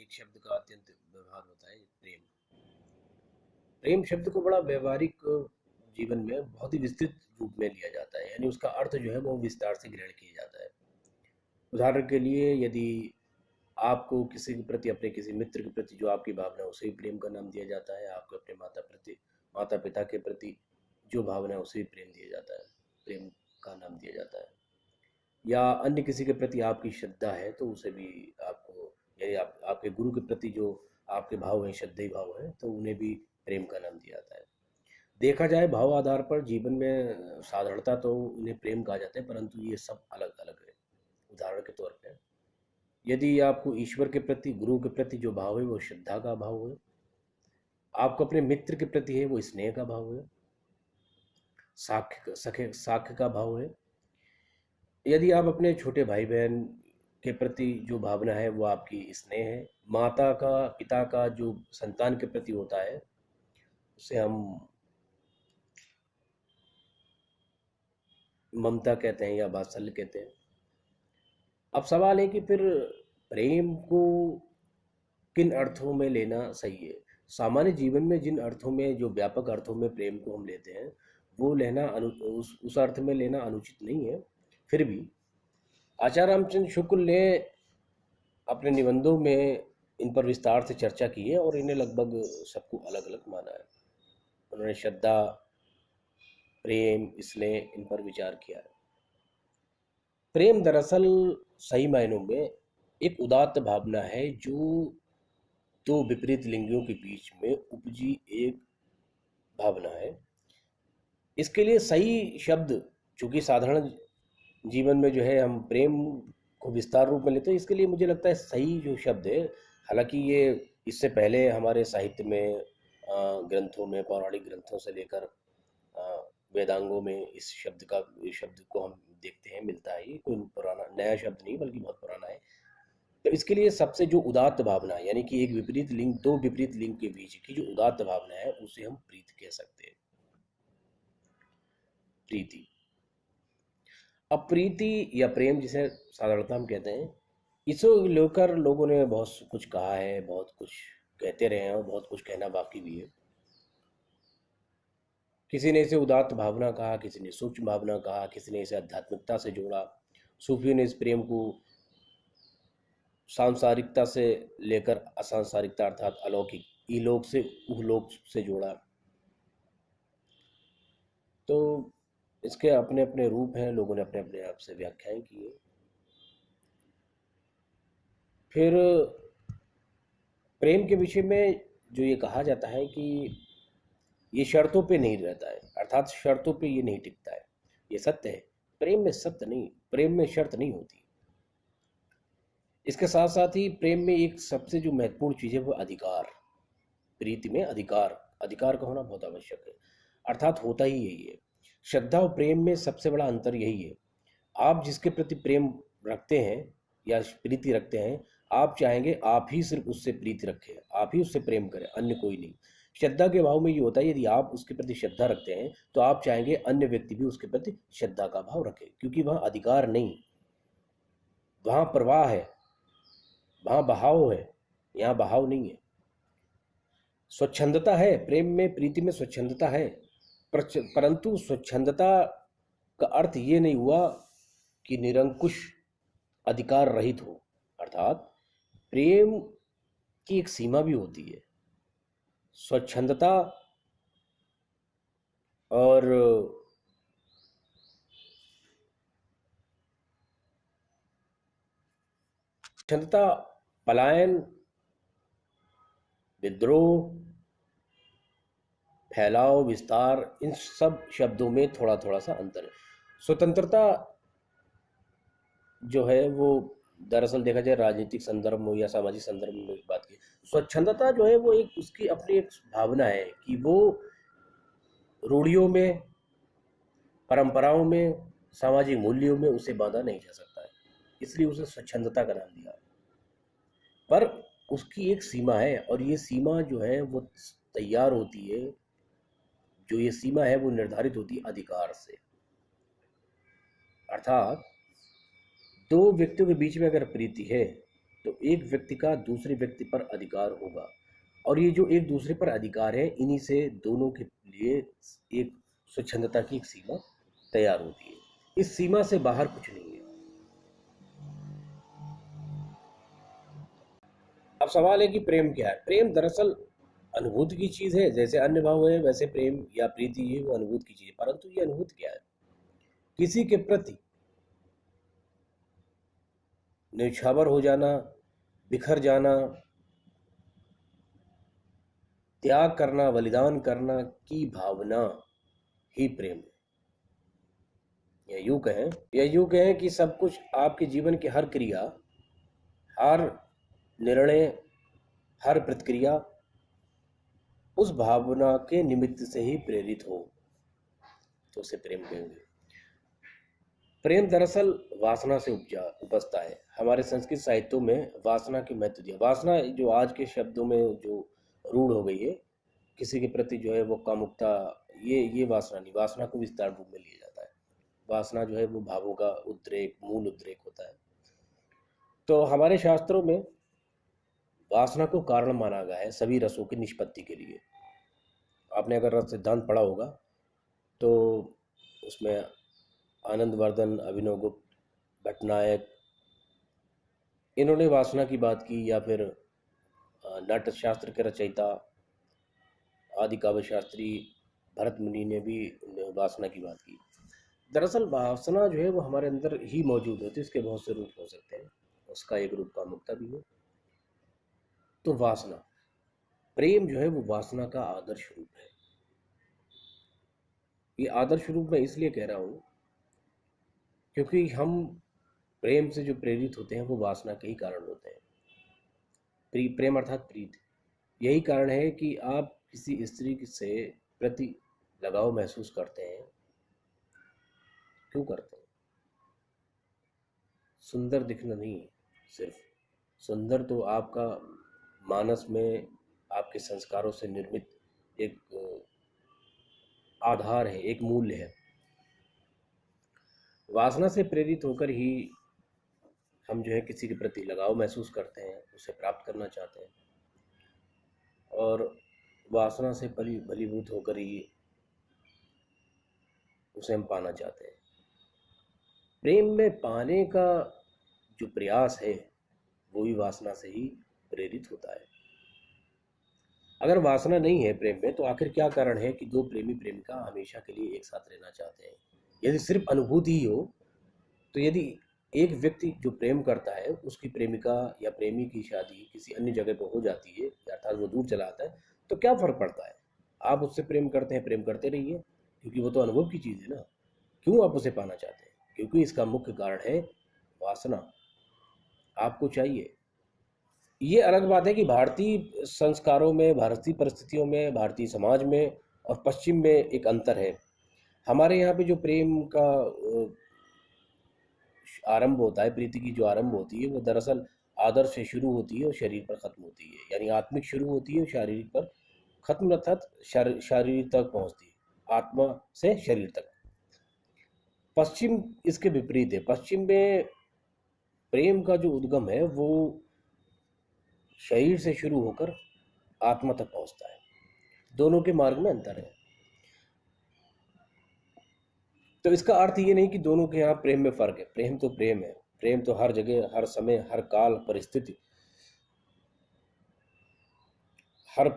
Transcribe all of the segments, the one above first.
एक शब्द का अत्यंत व्यवहार होता है, प्रेम। प्रेम शब्द को बड़ा व्यवहारिक जीवन में बहुत ही विस्तृत रूप में लिया जाता है, यानी उसका अर्थ जो है वो विस्तार से ग्रहण किया जाता है। उदाहरण के लिए, यदि आपको किसी के प्रति, अपने किसी मित्र के प्रति जो आपकी भावना है उसे भी प्रेम का नाम दिया जाता है। आपको अपने माता पिता के प्रति जो भावना है उसे भी प्रेम दिया जाता है, प्रेम का नाम दिया जाता है। या अन्य किसी के प्रति आपकी श्रद्धा है तो उसे भी आपको, यानी आपके गुरु के प्रति जो आपके भाव हैं, श्रद्धेय भाव हैं, तो उन्हें भी प्रेम का नाम दिया जाता है। देखा जाए भाव आधार पर जीवन में साधारणता तो उन्हें प्रेम कहा जाता है, परंतु ये सब अलग अलग है। उदाहरण के तौर पर, यदि आपको ईश्वर के प्रति, गुरु के प्रति जो भाव है वो श्रद्धा का भाव है, आपको अपने मित्र के प्रति है वो स्नेह का भाव है, साख्य का भाव है। यदि आप अपने छोटे भाई बहन के प्रति जो भावना है वो आपकी स्नेह है। माता का, पिता का जो संतान के प्रति होता है उसे हम ममता कहते हैं या वात्सल्य कहते हैं। अब सवाल है कि फिर प्रेम को किन अर्थों में लेना सही है। सामान्य जीवन में जिन अर्थों में, जो व्यापक अर्थों में प्रेम को हम लेते हैं, वो लेना उस अर्थ में लेना अनुचित नहीं है। फिर भी आचार्य रामचंद्र शुक्ल ने अपने निबंधों में इन पर विस्तार से चर्चा की है और इन्हें लगभग सबको अलग अलग माना है। उन्होंने श्रद्धा, प्रेम, स्नेह, इन पर विचार किया है। प्रेम दरअसल सही मायनों में एक उदात्त भावना है जो दो विपरीत लिंगियों के बीच में उपजी एक भावना है। इसके लिए सही शब्द, चूँकि साधारण जीवन में जो है हम प्रेम को विस्तार रूप में लेते हैं, इसके लिए मुझे लगता है सही जो शब्द है, हालांकि ये इससे पहले हमारे साहित्य में, ग्रंथों में, पौराणिक ग्रंथों से लेकर वेदांगों में इस शब्द को हम देखते हैं, मिलता है। ये कोई पुराना नया शब्द नहीं बल्कि बहुत पुराना है। तो इसके लिए सबसे जो उदात्त भावना है, यानी कि एक विपरीत लिंग, दो विपरीत लिंग के बीच की जो उदात्त भावना है उसे हम प्रीति कह सकते हैं, प्रीति। अब प्रीति या प्रेम जिसे साधारणतः हम कहते हैं, इसे लेकर लोगों ने बहुत कुछ कहा है, बहुत कुछ कहते रहे हैं और बहुत कुछ कहना बाकी भी है। किसी ने इसे उदात्त भावना कहा, किसी ने सूक्ष्म भावना कहा, किसी ने इसे आध्यात्मिकता से जोड़ा। सूफियों ने इस प्रेम को सांसारिकता से लेकर असंसारिकता अर्थात अलौकिक, इलोक से उहलोक से जोड़ा। तो इसके अपने अपने रूप हैं, लोगों ने अपने अपने आप से व्याख्याएं की है। फिर प्रेम के विषय में जो ये कहा जाता है कि ये शर्तों पे नहीं रहता है, अर्थात शर्तों पे ये नहीं टिकता है। ये सत्य है, प्रेम में सत्य नहीं, प्रेम में शर्त नहीं होती। इसके साथ साथ ही प्रेम में एक सबसे जो महत्वपूर्ण चीज़ है वो अधिकार। प्रीति में अधिकार का होना बहुत आवश्यक है, अर्थात होता ही यही है। श्रद्धा और प्रेम में सबसे बड़ा अंतर यही है। आप जिसके प्रति प्रेम रखते हैं या प्रीति रखते हैं, आप चाहेंगे आप ही सिर्फ उससे प्रीति रखें, आप ही उससे प्रेम करें, अन्य कोई नहीं। श्रद्धा के भाव में ये होता है, यदि आप उसके प्रति श्रद्धा रखते हैं तो आप चाहेंगे अन्य व्यक्ति भी उसके प्रति श्रद्धा का भाव रखे, क्योंकि वहाँ अधिकार नहीं, वहाँ प्रवाह है, वहाँ बहाव है, यहाँ बहाव नहीं है। स्वच्छंदता है प्रेम में, प्रीति में स्वच्छंदता है, परंतु स्वच्छंदता का अर्थ ये नहीं हुआ कि निरंकुश, अधिकार रहित हो। अर्थात प्रेम की एक सीमा भी होती है। स्वच्छंदता और स्वच्छंदता, पलायन, विद्रोह, फैलाव, विस्तार, इन सब शब्दों में थोड़ा थोड़ा सा अंतर है। स्वतंत्रता जो है वो दरअसल देखा जाए राजनीतिक संदर्भ में या सामाजिक संदर्भ में बात की, स्वच्छंदता जो है वो एक उसकी अपनी एक भावना है कि वो रूढ़ियों में, परंपराओं में, सामाजिक मूल्यों में उसे बांधा नहीं जा सकता है, इसलिए उसे स्वच्छंदता का नाम दिया। पर उसकी एक सीमा है और ये सीमा जो है वो तैयार होती है, जो ये सीमा है वो निर्धारित होती है अधिकार से। अर्थात दो व्यक्तियों के बीच में अगर प्रीति है तो एक व्यक्ति का दूसरे व्यक्ति पर अधिकार होगा, और ये जो एक दूसरे पर अधिकार है, इन्हीं से दोनों के लिए एक स्वच्छंदता की एक सीमा तैयार होती है। इस सीमा से बाहर कुछ नहीं है। अब सवाल है कि प्रेम क्या है। प्रेम दरअसल अनुभूति की चीज है। जैसे अन्य भाव है वैसे प्रेम या प्रीति है वो अनुभूति की चीज है। परंतु ये अनुभूति क्या है? किसी के प्रति न्यौछावर हो जाना, बिखर जाना, त्याग करना, बलिदान करना की भावना ही प्रेम है। या यूं कहें कि सब कुछ, आपके जीवन की हर क्रिया, हर निर्णय, हर प्रतिक्रिया उस भावना के निमित्त से ही प्रेरित हो, तो उसे प्रेम कहेंगे। प्रेम दरअसल वासना से उपजता है। हमारे संस्कृत साहित्यों में वासना की महत्व दिया। वासना जो आज के शब्दों में जो रूढ़ हो गई है, किसी के प्रति जो है वो कामुकता, ये वासना नहीं। वासना को विस्तार रूप में लिया जाता है। वासना जो है वो भावों का उद्रेक, मूल उद्रेक होता है। तो हमारे शास्त्रों में वासना को कारण माना गया है सभी रसों की निष्पत्ति के लिए। आपने अगर रस सिद्धांत पढ़ा होगा तो उसमें आनंदवर्धन, अभिनव गुप्त, भट्टनायक, इन्होंने वासना की बात की। या फिर नाट्य शास्त्र के रचयिता आदि काव्य शास्त्री भरत मुनि ने भी वासना की बात की। दरअसल वासना जो है वो हमारे अंदर ही मौजूद होती है। इसके बहुत से रूप हो सकते हैं। उसका एक रूप कामुकता भी है। तो वासना, प्रेम जो है वो वासना का आदर्श रूप है। ये आदर्श रूप मैं इसलिए कह रहा हूँ क्योंकि हम प्रेम से जो प्रेरित होते हैं वो वासना के ही कारण होते हैं। प्रेम अर्थात प्रीति। यही कारण है कि आप किसी स्त्री से प्रति लगाव महसूस करते हैं। क्यों करते हैं? सुंदर दिखना नहीं, सिर्फ सुंदर तो आपका मानस में आपके संस्कारों से निर्मित एक आधार है, एक मूल्य है। वासना से प्रेरित होकर ही हम जो है किसी के प्रति लगाव महसूस करते हैं, उसे प्राप्त करना चाहते हैं, और वासना से फलीभूत होकर ही उसे हम पाना चाहते हैं। प्रेम में पाने का जो प्रयास है वो भी वासना से ही प्रेरित होता है। अगर वासना नहीं है प्रेम में, तो आखिर क्या कारण है कि दो प्रेमी प्रेमिका हमेशा के लिए एक साथ रहना चाहते हैं? यदि सिर्फ अनुभूति ही हो, तो यदि एक व्यक्ति जो प्रेम करता है उसकी प्रेमिका या प्रेमी की शादी किसी अन्य जगह पर हो जाती है, अर्थात वो दूर चला आता है, तो क्या फर्क पड़ता है? आप उससे प्रेम करते हैं, प्रेम करते रहिए, क्योंकि वो तो अनुभव की चीज़ है ना। क्यों आप उसे पाना चाहते हैं? क्योंकि इसका मुख्य कारण है वासना। आपको चाहिए। ये अलग बात है कि भारतीय संस्कारों में, भारतीय परिस्थितियों में, भारतीय समाज में और पश्चिम में एक अंतर है। हमारे यहाँ पे जो प्रेम का आरंभ होता है, प्रीति की जो आरंभ होती है, वो दरअसल आदर से शुरू होती है और शरीर पर ख़त्म होती है। यानी आत्मिक शुरू होती है और शारीरिक पर ख़त्म, अर्थात शारीर तक पहुँचती है, आत्मा से शरीर तक। पश्चिम इसके विपरीत है। पश्चिम में प्रेम का जो उद्गम है वो शरीर से शुरू होकर आत्मा तक पहुंचता है। दोनों के मार्ग में अंतर है। तो इसका अर्थ ये नहीं कि दोनों के यहाँ प्रेम में फर्क है। प्रेम तो प्रेम है। प्रेम तो हर जगह, हर समय, हर काल, परिस्थिति, हर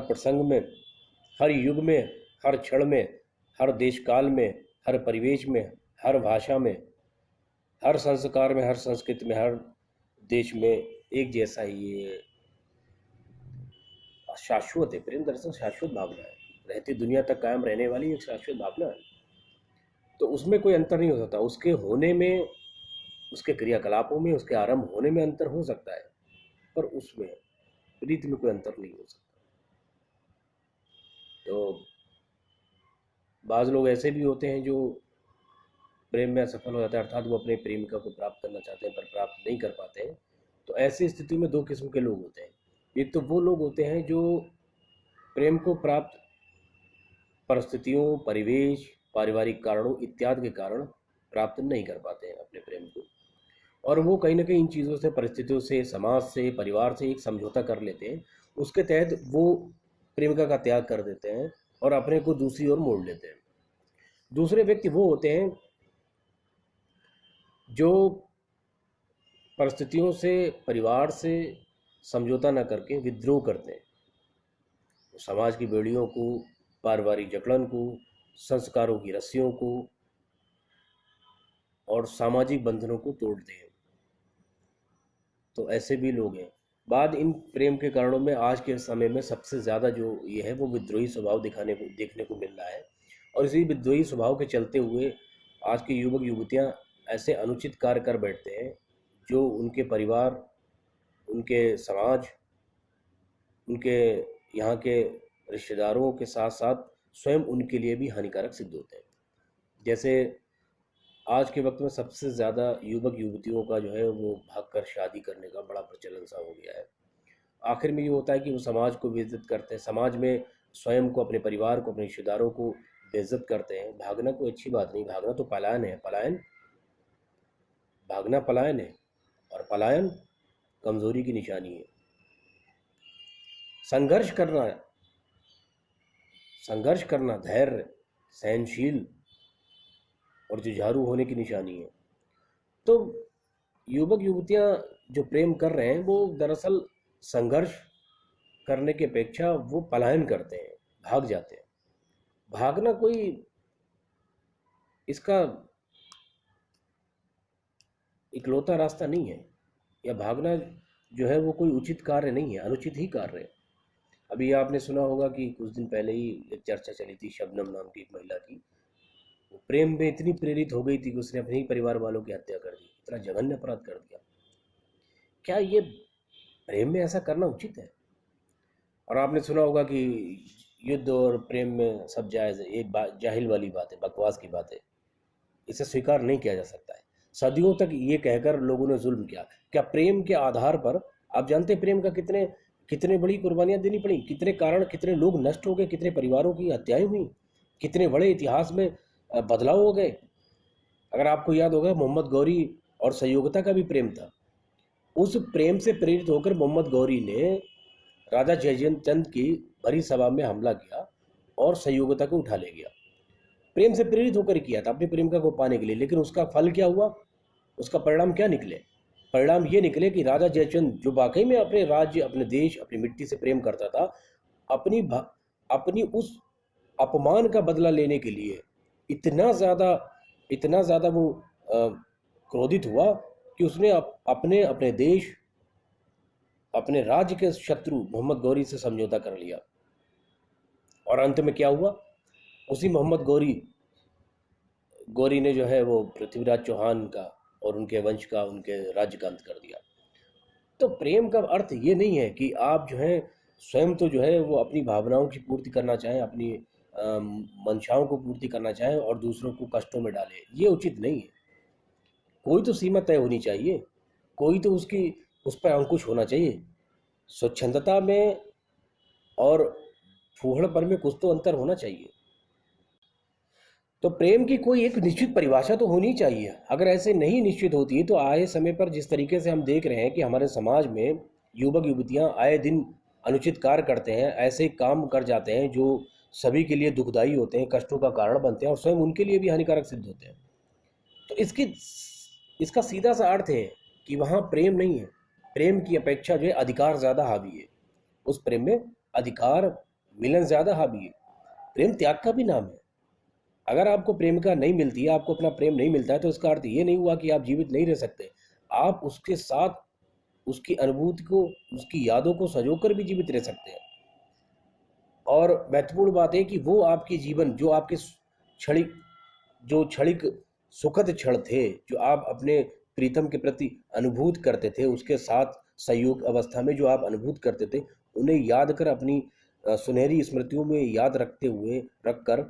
प्रसंग में, हर युग में, हर क्षण में, हर देश काल में, हर परिवेश में, हर भाषा में, हर संस्कार में, हर संस्कृति में, हर देश में एक जैसा ही ये शाश्वत है। प्रेम दरअसल शाश्वत भावना है, रहती दुनिया तक कायम रहने वाली एक शाश्वत भावना है। तो उसमें कोई अंतर नहीं हो सकता। उसके होने में, उसके क्रियाकलापों में, उसके आरंभ होने में अंतर हो सकता है, पर उसमें प्रीति में कोई अंतर नहीं हो सकता। तो बाज़ लोग ऐसे भी होते हैं जो प्रेम में असफल हो जाते हैं, अर्थात वो अपने प्रेमिका को प्राप्त करना चाहते हैं पर प्राप्त नहीं कर पाते हैं। तो ऐसी स्थिति में दो किस्म के लोग होते हैं। एक तो वो लोग होते हैं जो प्रेम को प्राप्त परिस्थितियों, परिवेश, पारिवारिक कारणों इत्यादि के कारण प्राप्त नहीं कर पाते हैं अपने प्रेम को। और वो कहीं न कहीं इन चीज़ों से, परिस्थितियों से, समाज से, परिवार से एक समझौता कर लेते हैं। उसके तहत वो प्रेमिका का त्याग कर देते हैं और अपने को दूसरी ओर मोड़ लेते हैं। दूसरे व्यक्ति वो होते हैं जो परिस्थितियों से, परिवार से समझौता ना करके विद्रोह करते हैं। समाज की बेड़ियों को, पारिवारिक जकड़न को, संस्कारों की रस्सियों को और सामाजिक बंधनों को तोड़ते हैं। तो ऐसे भी लोग हैं। बाद इन प्रेम के कारणों में आज के समय में सबसे ज़्यादा जो ये है वो विद्रोही स्वभाव देखने को मिल रहा है। और इसी विद्रोही स्वभाव के चलते हुए आज के युवक युवतियां ऐसे अनुचित कार्य कर बैठते हैं जो उनके परिवार, उनके समाज, उनके यहाँ के रिश्तेदारों के साथ साथ स्वयं उनके लिए भी हानिकारक सिद्ध होते हैं। जैसे आज के वक्त में सबसे ज़्यादा युवक युवतियों का जो है वो भागकर शादी करने का बड़ा प्रचलन सा हो गया है। आखिर में ये होता है कि वो समाज को बेइज्जत करते हैं, समाज में स्वयं को, अपने परिवार को, अपने रिश्तेदारों को बेइज्जत करते हैं। भागना कोई अच्छी बात नहीं, भागना तो पलायन है। पलायन, भागना पलायन है और पलायन कमज़ोरी की निशानी है। संघर्ष करना, संघर्ष करना धैर्य, सहनशील और जुझारू होने की निशानी है। तो युवक युवतियां जो प्रेम कर रहे हैं वो दरअसल संघर्ष करने की अपेक्षा वो पलायन करते हैं, भाग जाते हैं। भागना कोई इसका इकलौता रास्ता नहीं है, या भागना जो है वो कोई उचित कार्य नहीं है, अनुचित ही कार्य है। अभी आपने सुना होगा कि कुछ दिन पहले ही एक चर्चा चली थी, शबनम नाम की एक महिला की। वो प्रेम में इतनी प्रेरित हो गई थी कि उसने अपने ही परिवार वालों की हत्या कर दी। इतना जघन्य अपराध कर दिया। क्या ये प्रेम में ऐसा करना उचित है? और आपने सुना होगा कि युद्ध और प्रेम में सब जायज़ है। ये बात जाहिल वाली बात है, बकवास की बात है। इसे स्वीकार नहीं किया जा सकता है। सदियों तक ये कहकर लोगों ने जुल्म किया। क्या प्रेम के आधार पर, आप जानते हैं प्रेम का कितने कितने बड़ी कुर्बानियां देनी पड़ी, कितने कारण, कितने लोग नष्ट हो गए, कितने परिवारों की हत्याएं हुई, कितने बड़े इतिहास में बदलाव हो गए। अगर आपको याद होगा, मोहम्मद गौरी और संयोगिता का भी प्रेम था। उस प्रेम से प्रेरित होकर मोहम्मद गौरी ने राजा जयचंद की भरी सभा में हमला किया और संयोगिता को उठा ले गया। प्रेम से प्रेरित होकर किया था अपनी प्रेमिका को पाने के लिए। लेकिन उसका फल क्या हुआ, उसका परिणाम क्या निकले? परिणाम ये निकले कि राजा जयचंद, जो वाकई में अपने राज्य, अपने देश, अपनी मिट्टी से प्रेम करता था, अपनी अपनी उस अपमान का बदला लेने के लिए इतना ज़्यादा वो क्रोधित हुआ कि उसने अपने अपने देश, अपने राज्य के शत्रु मोहम्मद गौरी से समझौता कर लिया। और अंत में क्या हुआ? उसी मोहम्मद गौरी ने जो है वो पृथ्वीराज चौहान का और उनके वंश का, उनके राज्य का अंत कर दिया। तो प्रेम का अर्थ ये नहीं है कि आप जो है स्वयं तो जो है वो अपनी भावनाओं की पूर्ति करना चाहें, अपनी मंशाओं को पूर्ति करना चाहें और दूसरों को कष्टों में डालें। ये उचित नहीं है। कोई तो सीमा तय होनी चाहिए, कोई तो उस पर अंकुश होना चाहिए। स्वच्छंदता में और फूहड़पन में कुछ तो अंतर होना चाहिए। तो प्रेम की कोई एक निश्चित परिभाषा तो होनी चाहिए। अगर ऐसे नहीं निश्चित होती है तो आए समय पर जिस तरीके से हम देख रहे हैं कि हमारे समाज में युवक युवतियां आए दिन अनुचित कार्य करते हैं, ऐसे काम कर जाते हैं जो सभी के लिए दुखदाई होते हैं, कष्टों का कारण बनते हैं और स्वयं उनके लिए भी हानिकारक सिद्ध होते हैं। तो इसका सीधा सा अर्थ है कि वहाँ प्रेम नहीं है। प्रेम की अपेक्षा जो है अधिकार ज़्यादा हावी है। उस प्रेम में अधिकार, मिलन ज़्यादा हावी है। प्रेम त्याग का भी नाम है। अगर आपको प्रेमिका नहीं मिलती है, आपको अपना प्रेम नहीं मिलता है, तो इसका अर्थ ये नहीं हुआ कि आप जीवित नहीं रह सकते। आप उसके साथ उसकी अनुभूति को, उसकी यादों को संजोकर भी जीवित रह सकते हैं। और महत्वपूर्ण बात है कि वो आपके जीवन, जो आपके क्षणिक सुखद क्षण थे, जो आप अपने प्रीतम के प्रति अनुभूत करते थे, उसके साथ संयोग अवस्था में जो आप अनुभूत करते थे, उन्हें याद कर, अपनी सुनहरी स्मृतियों में याद रखते हुए रखकर